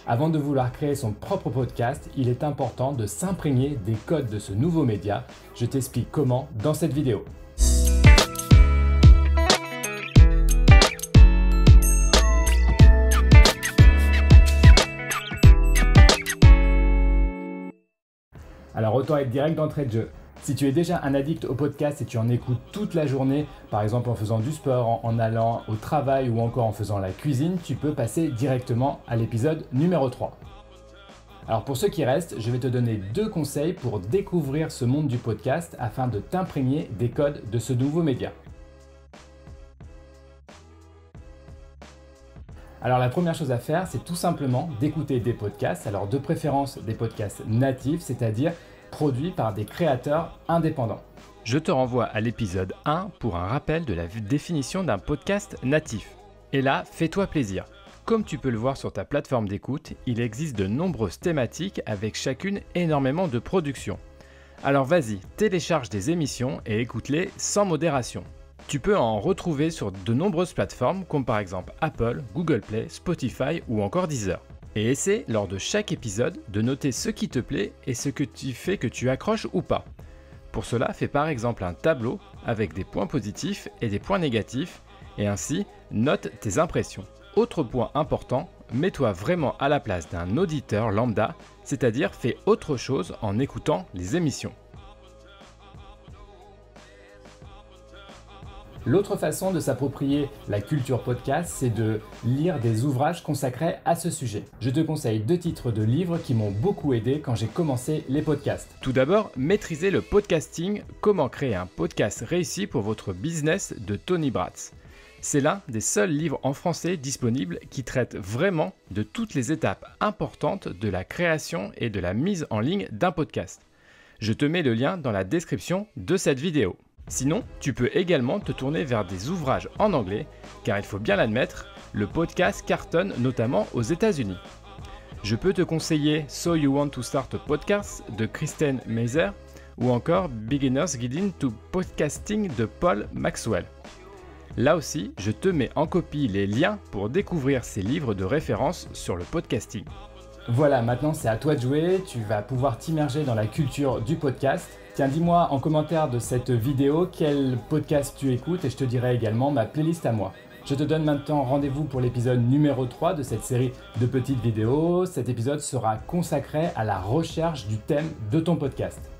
Avant de vouloir créer son propre podcast, il est important de s'imprégner des codes de ce nouveau média. Je t'explique comment dans cette vidéo. Alors autant être direct d'entrée de jeu. Si tu es déjà un addict au podcast et tu en écoutes toute la journée, par exemple en faisant du sport, en allant au travail ou encore en faisant la cuisine, tu peux passer directement à l'épisode numéro 3. Alors pour ceux qui restent, je vais te donner 2 conseils pour découvrir ce monde du podcast afin de t'imprégner des codes de ce nouveau média. Alors la première chose à faire, c'est tout simplement d'écouter des podcasts, alors de préférence des podcasts natifs, c'est-à-dire produits par des créateurs indépendants. Je te renvoie à l'épisode 1 pour un rappel de la définition d'un podcast natif. Et là, fais-toi plaisir. Comme tu peux le voir sur ta plateforme d'écoute, il existe de nombreuses thématiques avec chacune énormément de production. Alors vas-y, télécharge des émissions et écoute-les sans modération. Tu peux en retrouver sur de nombreuses plateformes comme par exemple Apple, Google Play, Spotify ou encore Deezer. Et essaie lors de chaque épisode de noter ce qui te plaît et ce que tu fais que tu accroches ou pas. Pour cela, fais par exemple un tableau avec des points positifs et des points négatifs et ainsi note tes impressions. Autre point important, mets-toi vraiment à la place d'un auditeur lambda, c'est-à-dire fais autre chose en écoutant les émissions. L'autre façon de s'approprier la culture podcast, c'est de lire des ouvrages consacrés à ce sujet. Je te conseille 2 titres de livres qui m'ont beaucoup aidé quand j'ai commencé les podcasts. Tout d'abord, Maîtriser le podcasting, comment créer un podcast réussi pour votre business de Tony Bratz. C'est l'un des seuls livres en français disponibles qui traite vraiment de toutes les étapes importantes de la création et de la mise en ligne d'un podcast. Je te mets le lien dans la description de cette vidéo. Sinon, tu peux également te tourner vers des ouvrages en anglais, car il faut bien l'admettre, le podcast cartonne notamment aux États-Unis. Je peux te conseiller So You Want to Start a Podcast de Kristen Meiser ou encore Beginner's Guide to Podcasting de Paul Maxwell. Là aussi, je te mets en copie les liens pour découvrir ces livres de référence sur le podcasting. Voilà, maintenant c'est à toi de jouer, tu vas pouvoir t'immerger dans la culture du podcast. Tiens, dis-moi en commentaire de cette vidéo quel podcast tu écoutes et je te dirai également ma playlist à moi. Je te donne maintenant rendez-vous pour l'épisode numéro 3 de cette série de petites vidéos. Cet épisode sera consacré à la recherche du thème de ton podcast.